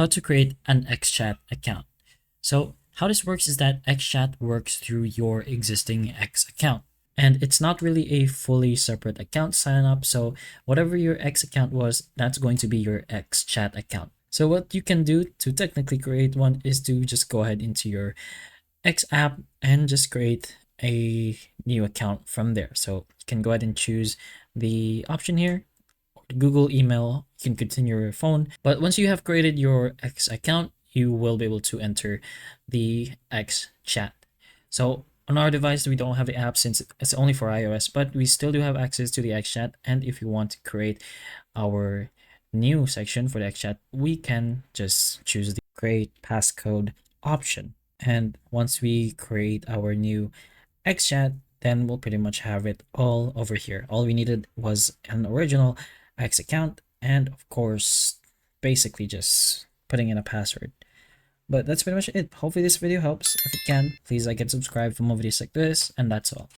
How to create an XChat account. So how this works is that XChat works through your existing X account. And it's not really a fully separate account sign up. So whatever your X account was, that's going to be your XChat account. So what you can do to technically create one is to just go ahead into your X app and just create a new account from there. So you can go ahead and choose the option here, Google email. You can continue your phone. But once you have created your X account, you will be able to enter the X chat. So on our device, we don't have the app since it's only for iOS, but we still do have access to the X chat. And if you want to create our new section for the X chat, we can just choose the create passcode option. And once we create our new X chat, then we'll pretty much have it all over here. All we needed was an original X account and of course basically just putting in a password. But that's pretty much it. Hopefully this video helps. If it can, please like and subscribe for more videos like this, and that's all.